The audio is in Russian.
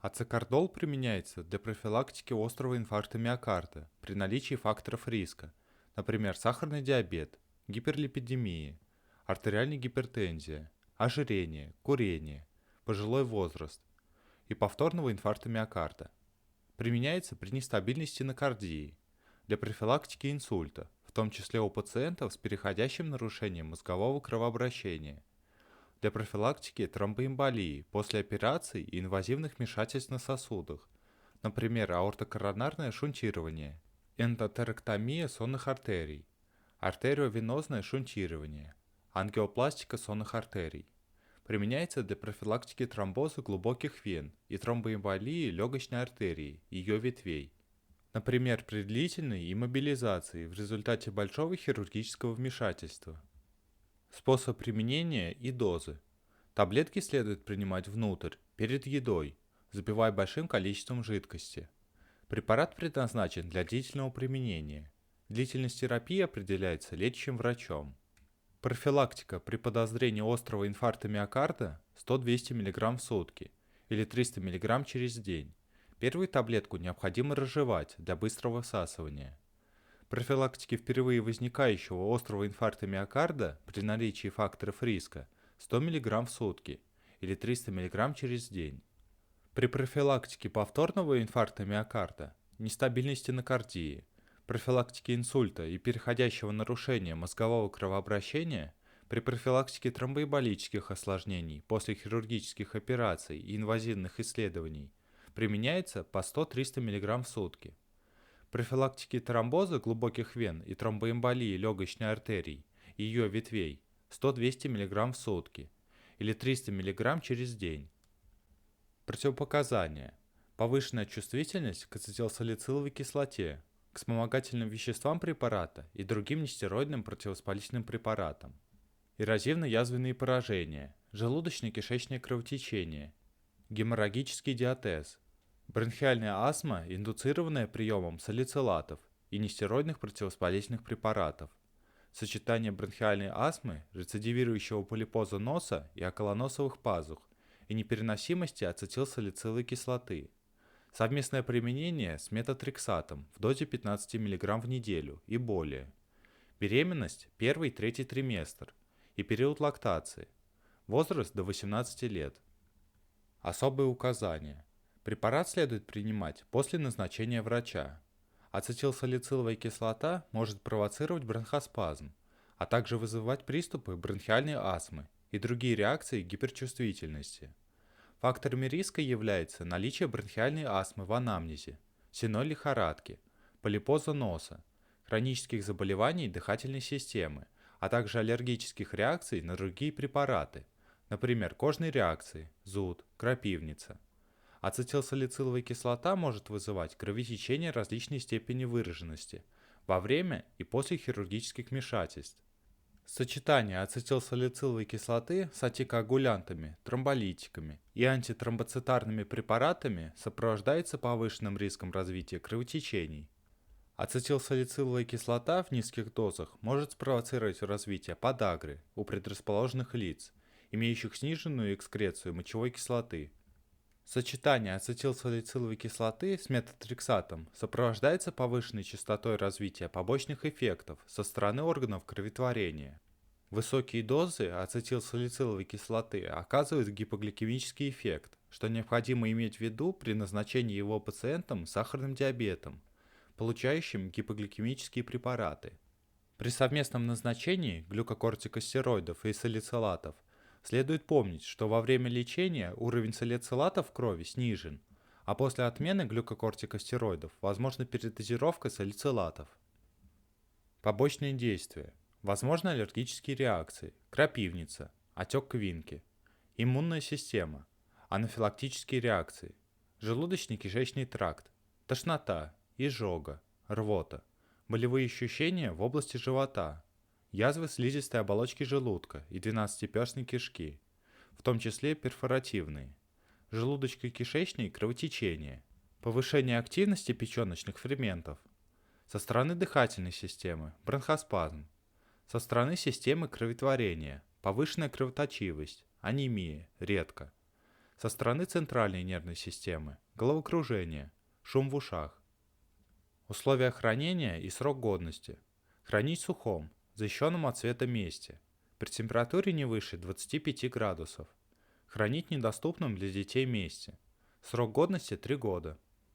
Ацетокардол применяется для профилактики острого инфаркта миокарда при наличии факторов риска, например, сахарный диабет, гиперлипидемия, артериальная гипертензия, ожирение, курение, пожилой возраст и повторного инфаркта миокарда. Применяется при нестабильной стенокардии, для профилактики инсульта, в том числе у пациентов с переходящим нарушением мозгового кровообращения, для профилактики тромбоэмболии после операций и инвазивных вмешательств на сосудах, например, аортокоронарное шунтирование, эндотерэктомия сонных артерий, артериовенозное шунтирование, ангиопластика сонных артерий. Применяется для профилактики тромбоза глубоких вен и тромбоэмболии легочной артерии, ее ветвей. Например, при длительной иммобилизации в результате большого хирургического вмешательства. Способ применения и дозы. Таблетки следует принимать внутрь, перед едой, запивая большим количеством жидкости. Препарат предназначен для длительного применения. Длительность терапии определяется лечащим врачом. Профилактика при подозрении острого инфаркта миокарда 100-200 мг в сутки или 300 мг через день. Первую таблетку необходимо разжевать для быстрого всасывания. Профилактики впервые возникающего острого инфаркта миокарда при наличии факторов риска 100 мг в сутки или 300 мг через день. При профилактике повторного инфаркта миокарда, нестабильной стенокардии, профилактике инсульта и переходящего нарушения мозгового кровообращения, при профилактике тромбоэмболических осложнений после хирургических операций и инвазивных исследований применяется по 100-300 мг в сутки. Профилактике тромбоза глубоких вен и тромбоэмболии легочной артерии и ее ветвей 100-200 мг в сутки или 300 мг через день. Противопоказания. Повышенная чувствительность к ацетилсалициловой кислоте, к вспомогательным веществам препарата и другим нестероидным противовоспалительным препаратам. Эрозивно-язвенные поражения, желудочно-кишечное кровотечение, геморрагический диатез, бронхиальная астма, индуцированная приемом салицилатов и нестероидных противовоспалительных препаратов, сочетание бронхиальной астмы, рецидивирующего полипоза носа и околоносовых пазух и непереносимости ацетилсалициловой кислоты, совместное применение с метотрексатом в дозе 15 мг в неделю и более, беременность 1-3 триместр и период лактации, возраст до 18 лет. Особые указания. Препарат следует принимать после назначения врача. Ацетилсалициловая кислота может провоцировать бронхоспазм, а также вызывать приступы бронхиальной астмы и другие реакции гиперчувствительности. Факторами риска является наличие бронхиальной астмы в анамнезе, сенной лихорадки, полипоза носа, хронических заболеваний дыхательной системы, а также аллергических реакций на другие препараты, например, кожные реакции, зуд, крапивница. Ацетилсалициловая кислота может вызывать кровотечение различной степени выраженности во время и после хирургических вмешательств. Сочетание ацетилсалициловой кислоты с антикоагулянтами, тромболитиками и антитромбоцитарными препаратами сопровождается повышенным риском развития кровотечений. Ацетилсалициловая кислота в низких дозах может спровоцировать развитие подагры у предрасположенных лиц, имеющих сниженную экскрецию мочевой кислоты. Сочетание ацетилсалициловой кислоты с метотрексатом сопровождается повышенной частотой развития побочных эффектов со стороны органов кроветворения. Высокие дозы ацетилсалициловой кислоты оказывают гипогликемический эффект, что необходимо иметь в виду при назначении его пациентам с сахарным диабетом, получающим гипогликемические препараты. При совместном назначении глюкокортикостероидов и салицилатов следует помнить, что во время лечения уровень салицилата в крови снижен, а после отмены глюкокортикостероидов возможна передозировка салицилатов. Побочные действия. Возможны аллергические реакции, крапивница, отек квинки, иммунная система, анафилактические реакции, желудочно-кишечный тракт, тошнота, изжога, рвота, болевые ощущения в области живота, язвы слизистой оболочки желудка и двенадцатиперстной кишки, в том числе перфоративные, желудочно-кишечные кровотечения, повышение активности печеночных ферментов, со стороны дыхательной системы бронхоспазм, со стороны системы кроветворения повышенная кровоточивость, анемия, редко, Со стороны центральной нервной системы – головокружение, шум в ушах. Условия хранения и срок годности. Хранить в сухом, защищенном от света месте, при температуре не выше 25 градусов. Хранить в недоступном для детей месте. Срок годности 3 года.